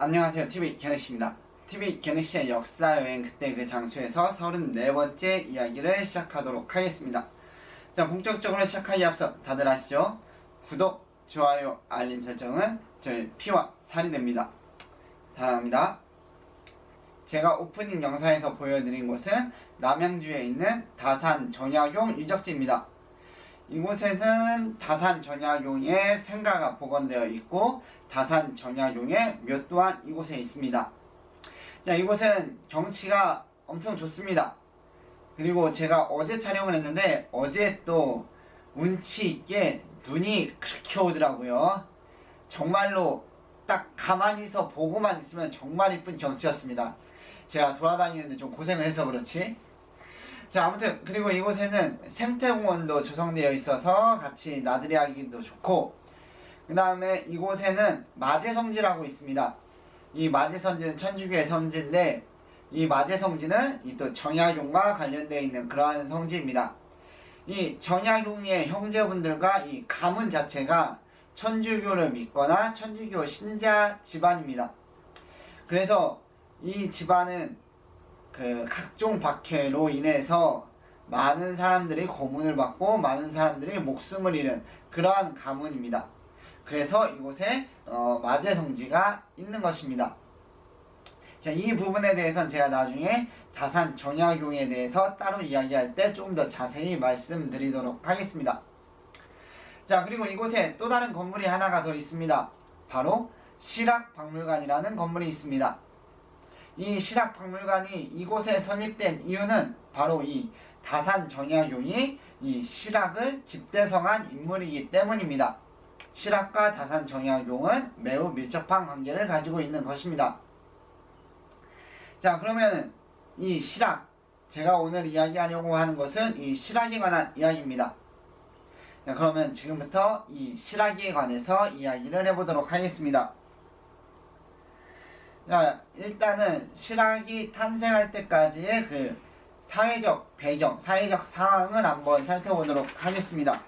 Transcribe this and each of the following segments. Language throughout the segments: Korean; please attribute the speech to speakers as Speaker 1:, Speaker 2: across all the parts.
Speaker 1: 안녕하세요. TV 개넥시입니다. TV 개넥시의 역사여행 그때 그 장소에서 34번째 이야기를 시작하도록 하겠습니다. 자, 본격적으로 시작하기 앞서 다들 아시죠? 구독, 좋아요, 알림 설정은 저의 피와 살이 됩니다. 사랑합니다. 제가 오프닝 영상에서 보여드린 곳은 남양주에 있는 다산 전야용 유적지입니다. 이곳에는 다산 전야용의 생가가 복원되어 있고 다산 전야용의 묘 또한 이곳에 있습니다. 자, 이곳은 경치가 엄청 좋습니다. 그리고 제가 어제 촬영을 했는데 어제 또 운치 있게 눈이 그렇게 오더라고요. 정말로 딱 가만히서 보고만 있으면 정말 이쁜 경치였습니다. 제가 돌아다니는데 좀 고생을 해서 그렇지. 자, 아무튼 그리고 이곳에는 생태공원도 조성되어 있어서 같이 나들이 하기도 좋고, 그 다음에 이곳에는 마제성지라고 있습니다. 이 마제성지는 천주교의 성지인데 이 마제성지는 이 또 전야용과 관련되어 있는 그러한 성지입니다. 이 전야용의 형제분들과 이 가문 자체가 천주교를 믿거나 천주교 신자 집안입니다. 그래서 이 집안은 그 각종 박해로 인해서 많은 사람들이 고문을 받고 많은 사람들이 목숨을 잃은 그러한 가문입니다. 그래서 이곳에 마제성지가 있는 것입니다. 자, 이 부분에 대해서는 제가 나중에 다산 전야용에 대해서 따로 이야기할 때 좀 더 자세히 말씀드리도록 하겠습니다. 자, 그리고 이곳에 또 다른 건물이 하나가 더 있습니다. 바로 실학박물관이라는 건물이 있습니다. 이 실학박물관이 이곳에 설립된 이유는 바로 이 다산 전야용이 이 실학을 집대성한 인물이기 때문입니다. 실학과 다산 전야용은 매우 밀접한 관계를 가지고 있는 것입니다. 자, 그러면 이 실학, 제가 오늘 이야기하려고 하는 것은 이 실학에 관한 이야기입니다. 자, 그러면 지금부터 이 실학에 관해서 이야기를 해보도록 하겠습니다. 자, 일단은 실학이 탄생할 때까지의 그 사회적 배경, 사회적 상황을 한번 살펴보도록 하겠습니다.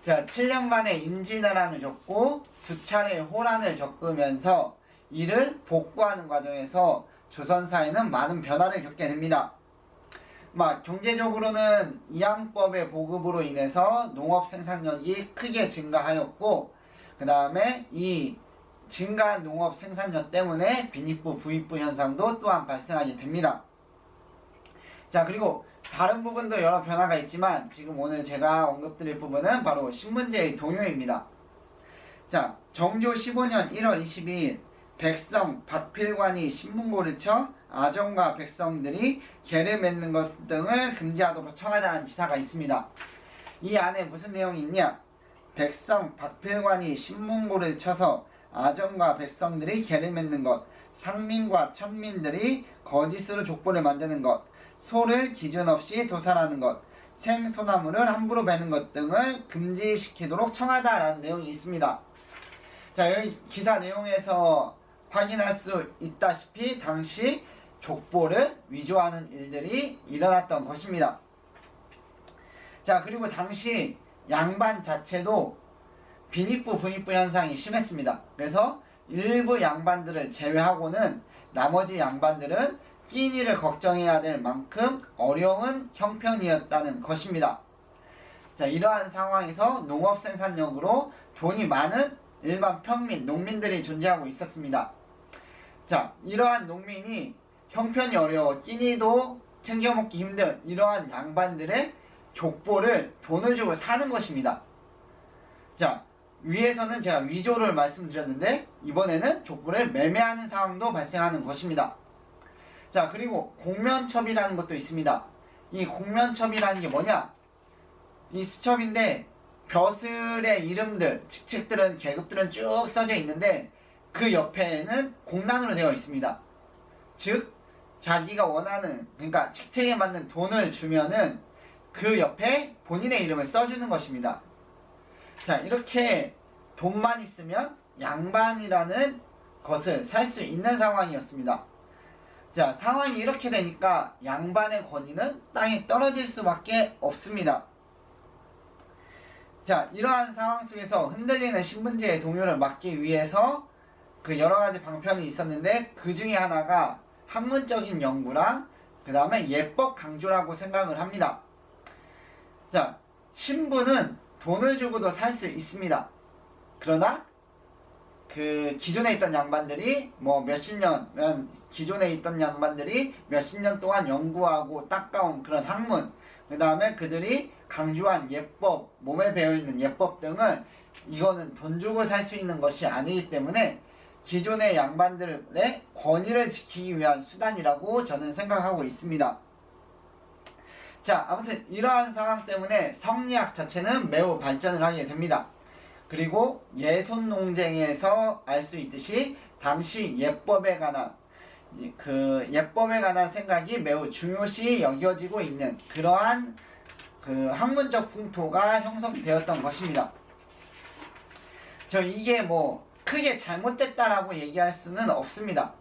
Speaker 1: 자, 7년간의 임진왜란을 겪고 2차례의 호란을 겪으면서 이를 복구하는 과정에서 조선사회는 많은 변화를 겪게 됩니다. 경제적으로는 이항법의 보급으로 인해서 농업 생산력이 크게 증가하였고, 그 다음에 이 증가한 농업 생산력 때문에 빈익부 부익부 현상도 또한 발생하게 됩니다. 자, 그리고 다른 부분도 여러 변화가 있지만 지금 오늘 제가 언급드릴 부분은 바로 신문제의 동요입니다. 자, 정조 15년 1월 22일 백성 박필관이 신문고를 쳐 아정과 백성들이 개를 맺는 것 등을 금지하도록 청하다는 기사가 있습니다. 이 안에 무슨 내용이 있냐? 백성 박필관이 신문고를 쳐서 아정과 백성들이 개를 맺는 것, 상민과 천민들이 거짓으로 족보를 만드는 것, 소를 기준 없이 도살하는 것, 생소나무를 함부로 베는 것 등을 금지시키도록 청하다라는 내용이 있습니다. 자, 여기 기사 내용에서 확인할 수 있다시피 당시 족보를 위조하는 일들이 일어났던 것입니다. 자, 그리고 당시 양반 자체도 빈익부 분익부 현상이 심했습니다. 그래서 일부 양반들을 제외하고는 나머지 양반들은 끼니를 걱정해야 될 만큼 어려운 형편이었다는 것입니다. 자, 이러한 상황에서 농업 생산력으로 돈이 많은 일반 평민, 농민들이 존재하고 있었습니다. 자, 이러한 농민이 형편이 어려워 끼니도 챙겨먹기 힘든 이러한 양반들의 족보를 돈을 주고 사는 것입니다. 자, 위에서는 제가 위조를 말씀드렸는데 이번에는 족보를 매매하는 상황도 발생하는 것입니다. 자, 그리고 공면첩이라는 것도 있습니다. 이 공면첩이라는 게 뭐냐? 이 수첩인데 벼슬의 이름들, 직책들은, 계급들은 쭉 써져 있는데 그 옆에는 공란으로 되어 있습니다. 즉, 자기가 원하는, 그러니까 직책에 맞는 돈을 주면은 그 옆에 본인의 이름을 써주는 것입니다. 자, 이렇게 돈만 있으면 양반이라는 것을 살 수 있는 상황이었습니다. 자, 상황이 이렇게 되니까 양반의 권위는 땅에 떨어질 수밖에 없습니다. 자, 이러한 상황 속에서 흔들리는 신분제의 동요를 막기 위해서 그 여러 가지 방편이 있었는데 그 중에 하나가 학문적인 연구랑 그 다음에 예법 강조라고 생각을 합니다. 자, 신부는 돈을 주고도 살 수 있습니다. 그러나 그 기존에 있던 양반들이 뭐 몇십 년, 기존에 있던 양반들이 몇십 년 동안 연구하고 닦아온 그런 학문, 그 다음에 그들이 강조한 예법, 몸에 배어있는 예법 등을 이거는 돈 주고 살 수 있는 것이 아니기 때문에 기존의 양반들의 권위를 지키기 위한 수단이라고 저는 생각하고 있습니다. 자, 아무튼 이러한 상황 때문에 성리학 자체는 매우 발전을 하게 됩니다. 그리고 예손 논쟁에서 알 수 있듯이 당시 예법에 관한 생각이 매우 중요시 여겨지고 있는 그러한 그 학문적 풍토가 형성되었던 것입니다. 이게 뭐 크게 잘못됐다라고 얘기할 수는 없습니다.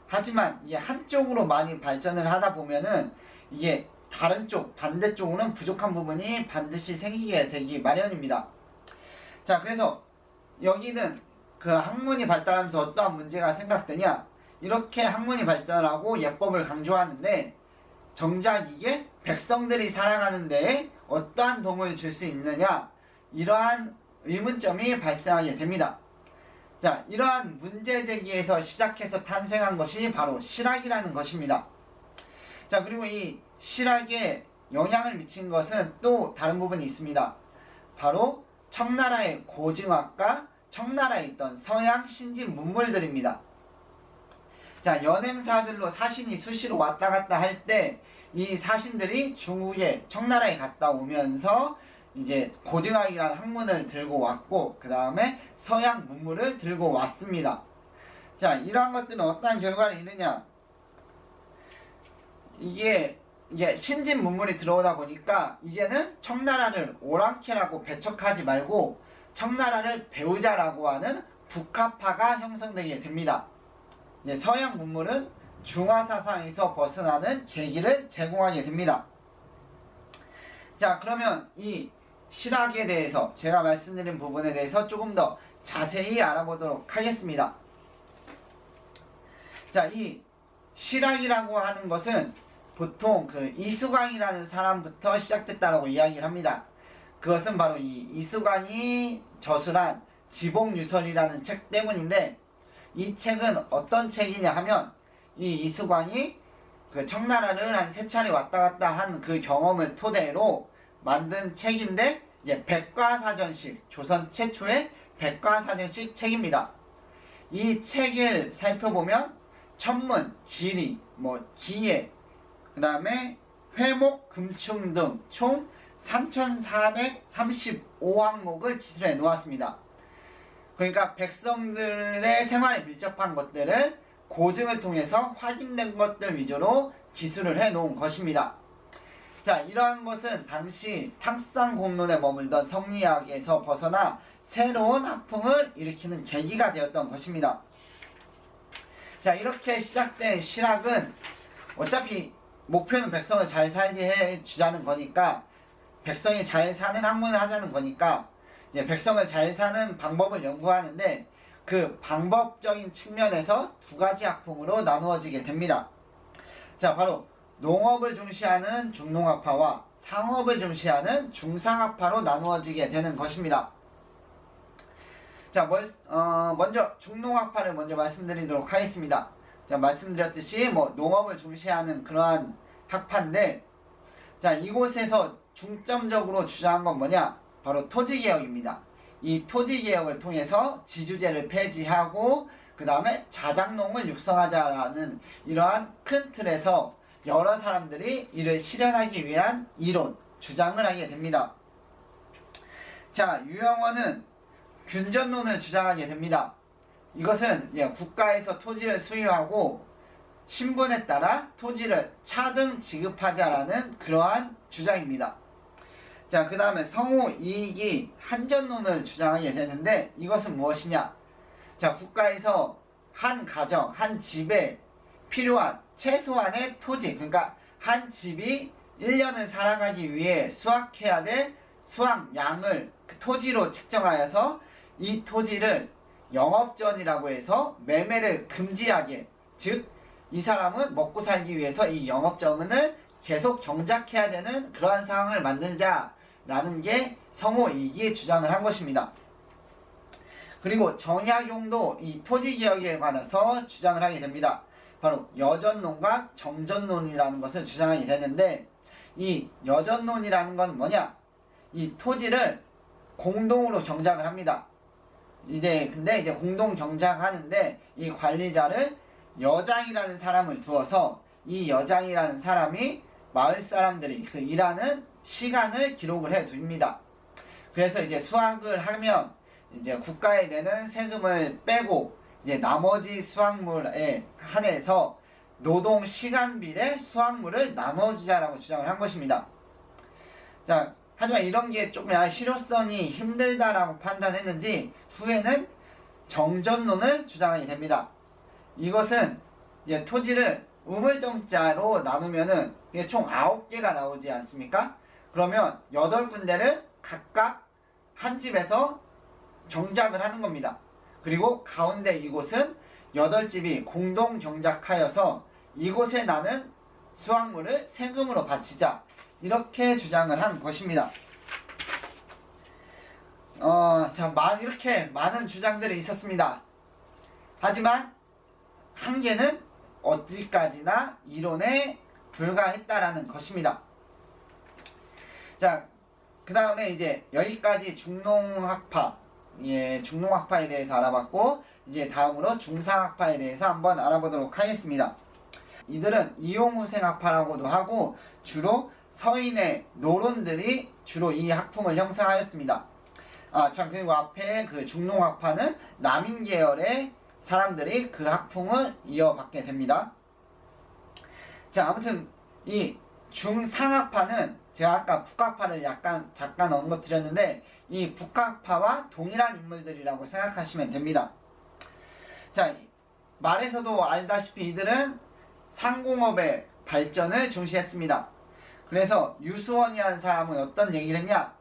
Speaker 1: 하지만 이게 한쪽으로 많이 발전을 하다 보면은 이게 다른 쪽, 반대쪽으로는 부족한 부분이 반드시 생기게 되기 마련입니다. 자, 그래서 여기는 그 학문이 발달하면서 어떠한 문제가 생각되냐? 이렇게 학문이 발달하고 예법을 강조하는데 정작 이게 백성들이 살아가는 데에 어떠한 도움을 줄 수 있느냐? 이러한 의문점이 발생하게 됩니다. 자, 이러한 문제제기에서 시작해서 탄생한 것이 바로 실학이라는 것입니다. 자, 그리고 이 실학에 영향을 미친 것은 또 다른 부분이 있습니다. 바로 청나라의 고증학과 청나라에 있던 서양 신진 문물들입니다. 자, 연행사들로 사신이 수시로 왔다 갔다 할 때 이 사신들이 중국에 청나라에 갔다 오면서 이제 고증학이라는 학문을 들고 왔고 그 다음에 서양 문물을 들고 왔습니다. 자, 이러한 것들은 어떠한 결과를 이루냐? 이게 신진 문물이 들어오다 보니까 이제는 청나라를 오랑캐라고 배척하지 말고 청나라를 배우자라고 하는 북화파가 형성되게 됩니다. 이제 서양 문물은 중화 사상에서 벗어나는 계기를 제공하게 됩니다. 자, 그러면 이 실학에 대해서 제가 말씀드린 부분에 대해서 조금 더 자세히 알아보도록 하겠습니다. 자, 이 실학이라고 하는 것은 보통 그 이수광이라는 사람부터 시작됐다라고 이야기를 합니다. 그것은 바로 이 이수광이 저술한 지복유설이라는 책 때문인데 이 책은 어떤 책이냐 하면 이 이수광이 그 청나라를 한 3차례 왔다 갔다 한 그 경험을 토대로 만든 책인데 이제 백과사전식, 조선 최초의 백과사전식 책입니다. 이 책을 살펴보면 천문, 지리, 기예, 그 다음에 회목, 금충 등 총 3,435항목을 기술해 놓았습니다. 그러니까 백성들의 생활에 밀접한 것들을 고증을 통해서 확인된 것들 위주로 기술을 해 놓은 것입니다. 자, 이러한 것은 당시 탕상공론에 머물던 성리학에서 벗어나 새로운 학풍을 일으키는 계기가 되었던 것입니다. 자, 이렇게 시작된 실학은 어차피 목표는 백성을 잘 살게 해주자는 거니까 백성이 잘 사는 학문을 하자는 거니까 이제 백성을 잘 사는 방법을 연구하는데 그 방법적인 측면에서 두 가지 학풍으로 나누어지게 됩니다. 자, 바로 농업을 중시하는 중농학파와 상업을 중시하는 중상학파로 나누어지게 되는 것입니다. 자, 먼저 중농학파를 먼저 말씀드리도록 하겠습니다. 자, 말씀드렸듯이 농업을 중시하는 그러한 학파인데, 자, 이곳에서 중점적으로 주장한 건 뭐냐? 바로 토지개혁입니다. 이 토지개혁을 통해서 지주제를 폐지하고 그 다음에 자작농을 육성하자라는 이러한 큰 틀에서 여러 사람들이 이를 실현하기 위한 이론, 주장을 하게 됩니다. 자, 유영원은 균전론을 주장하게 됩니다. 이것은 국가에서 토지를 수유하고 신분에 따라 토지를 차등 지급하자라는 그러한 주장입니다. 자, 그 다음에 성우 이익이 한전론을 주장하게 되는데 이것은 무엇이냐? 자, 국가에서 한 가정, 한 집에 필요한 최소한의 토지, 그러니까 한 집이 1년을 살아가기 위해 수확해야 될 수확량을 그 토지로 측정하여서 이 토지를 영업전이라고 해서 매매를 금지하게, 즉 이 사람은 먹고 살기 위해서 이 영업전을 계속 경작해야 되는 그러한 상황을 만들자라는 게 성호이익이 주장을 한 것입니다. 그리고 정약용도 이 토지개혁에 관해서 주장을 하게 됩니다. 바로 여전론과 정전론이라는 것을 주장하게 되는데, 이 여전론이라는 건 뭐냐? 이 토지를 공동으로 경작을 합니다. 근데 이제 공동 경작하는데 이 관리자를 여장이라는 사람을 두어서 이 여장이라는 사람이 마을 사람들이 그 일하는 시간을 기록을 해 둡니다. 그래서 이제 수확을 하면 이제 국가에 내는 세금을 빼고 이제 나머지 수확물에 한해서 노동 시간비례 수확물을 나눠주자라고 주장을 한 것입니다. 자, 하지만 이런 게 조금 실효성이 힘들다라고 판단했는지 후에는 정전론을 주장하게 됩니다. 이것은 이제 토지를 우물정자로 나누면은 이게 총 9개가 나오지 않습니까? 그러면 8군데를 각각 한 집에서 경작을 하는 겁니다. 그리고 가운데 이곳은 8집이 공동 경작하여서 이곳에 나는 수확물을 세금으로 바치자, 이렇게 주장을 한 것입니다. 이렇게 많은 주장들이 있었습니다. 하지만 한계는 어디까지나 이론에 불과했다라는 것입니다. 자, 그 다음에 이제 여기까지 중농학파, 중농학파에 대해서 알아봤고, 이제 다음으로 중상학파에 대해서 한번 알아보도록 하겠습니다. 이들은 이용후생학파라고도 하고, 주로 서인의 노론들이 주로 이 학풍을 형성하였습니다. 그리고 앞에 그 중농학파는 남인 계열의 사람들이 그 학풍을 이어받게 됩니다. 자, 아무튼 이 중상학파는 제가 아까 북학파를 잠깐 언급드렸는데, 이 북학파와 동일한 인물들이라고 생각하시면 됩니다. 자, 말에서도 알다시피 이들은 상공업의 발전을 중시했습니다. 그래서 유수원이라는 사람은 어떤 얘기를 했냐?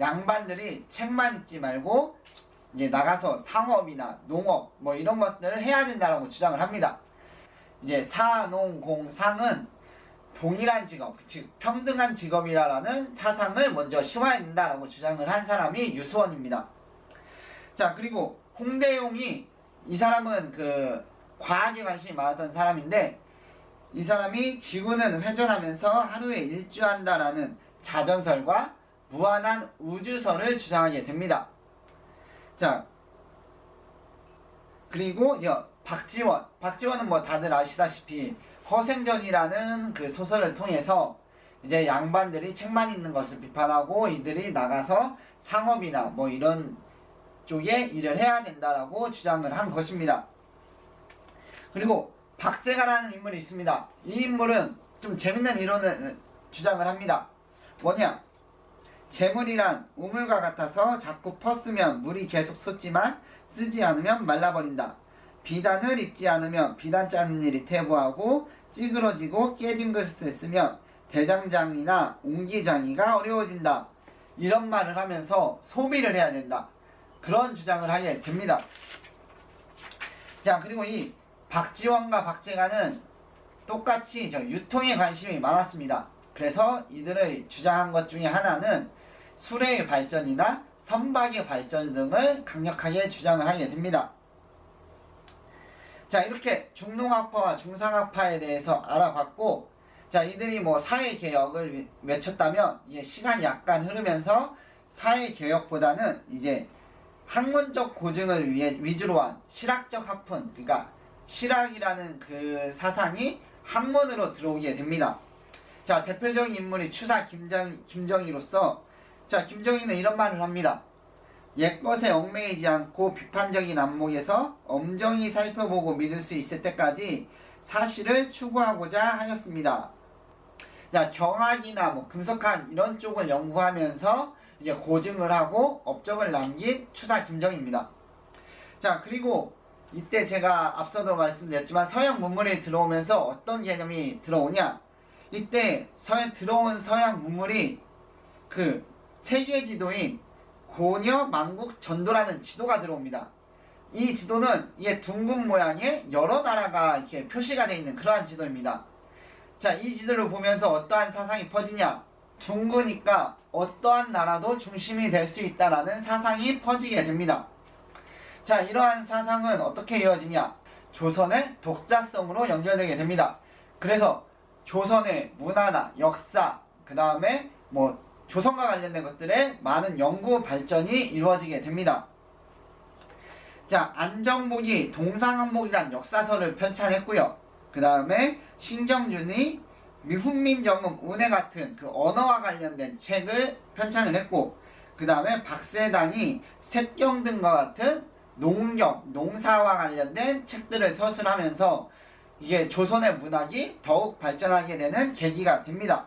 Speaker 1: 양반들이 책만 읽지 말고 이제 나가서 상업이나 농업 뭐 이런 것들을 해야 된다라고 주장을 합니다. 이제 사농공상은 동일한 직업, 즉 평등한 직업이라는 사상을 먼저 심어야 된다라고 주장을 한 사람이 유수원입니다. 자, 그리고 홍대용이, 이 사람은 그 과학에 관심이 많았던 사람인데, 이 사람이 지구는 회전하면서 하루에 일주한다라는 자전설과 무한한 우주설을 주장하게 됩니다. 자, 그리고 이제 박지원은 뭐 다들 아시다시피 허생전이라는 그 소설을 통해서 이제 양반들이 책만 읽는 것을 비판하고 이들이 나가서 상업이나 뭐 이런 쪽에 일을 해야 된다라고 주장을 한 것입니다. 그리고 박제가라는 인물이 있습니다. 이 인물은 좀 재밌는 이론을 주장을 합니다. 뭐냐? 재물이란 우물과 같아서 자꾸 퍼쓰면 물이 계속 솟지만 쓰지 않으면 말라버린다. 비단을 입지 않으면 비단 짜는 일이 태부하고 찌그러지고 깨진 것을 쓰면 대장장이나 옹기장이가 어려워진다. 이런 말을 하면서 소비를 해야 된다. 그런 주장을 하게 됩니다. 자, 그리고 이 박지원과 박제가는 똑같이 유통에 관심이 많았습니다. 그래서 이들의 주장한 것 중에 하나는 수레의 발전이나 선박의 발전 등을 강력하게 주장을 하게 됩니다. 자, 이렇게 중농학파와 중상학파에 대해서 알아봤고, 자, 이들이 뭐 사회개혁을 외쳤다면 이게 시간이 약간 흐르면서 사회개혁보다는 이제 학문적 고증을 위주로 한 실학적 학문, 그러니까 실학이라는 그 사상이 학문으로 들어오게 됩니다. 자, 대표적인 인물이 추사 김정희로서, 자, 김정희는 이런 말을 합니다. 옛것에 얽매이지 않고 비판적인 안목에서 엄정히 살펴보고 믿을 수 있을 때까지 사실을 추구하고자 하였습니다. 자, 경학이나 뭐 금속학 이런 쪽을 연구하면서 이제 고증을 하고 업적을 남긴 추사 김정희입니다. 자, 그리고 이때 제가 앞서도 말씀드렸지만 서양 문물이 들어오면서 어떤 개념이 들어오냐? 이때 들어온 서양 문물이 그 세계 지도인 고려 만국 전도라는 지도가 들어옵니다. 이 지도는 이게 둥근 모양의 여러 나라가 이렇게 표시가 되어 있는 그러한 지도입니다. 자, 이 지도를 보면서 어떠한 사상이 퍼지냐? 둥그니까 어떠한 나라도 중심이 될 수 있다라는 사상이 퍼지게 됩니다. 자, 이러한 사상은 어떻게 이어지냐? 조선의 독자성으로 연결되게 됩니다. 그래서 조선의 문화나 역사, 그 다음에 조선과 관련된 것들의 많은 연구 발전이 이루어지게 됩니다. 자, 안정복이 동상항목이란 역사서를 편찬했고요. 그 다음에 신경준이 미훈민정음 운해 같은 그 언어와 관련된 책을 편찬을 했고, 그 다음에 박세당이 색경 등과 같은 농경, 농사와 관련된 책들을 서술하면서 이게 조선의 문학이 더욱 발전하게 되는 계기가 됩니다.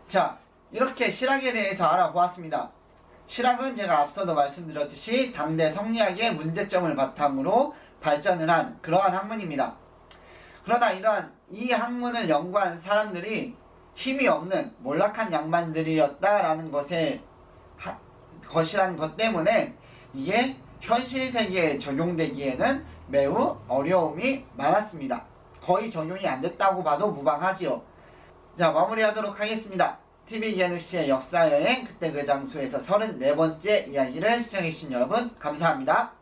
Speaker 1: 자, 이렇게 실학에 대해서 알아보았습니다. 실학은 제가 앞서도 말씀드렸듯이 당대 성리학의 문제점을 바탕으로 발전을 한 그러한 학문입니다. 그러나 이러한 이 학문을 연구한 사람들이 힘이 없는 몰락한 양반들이었다라는 것이라는 것 때문에 이게 현실 세계에 적용되기에는 매우 어려움이 많았습니다. 거의 적용이 안 됐다고 봐도 무방하지요. 자, 마무리하도록 하겠습니다. TV기하는씨의 역사여행 그때 그 장소에서 34번째 이야기를 시청해주신 여러분 감사합니다.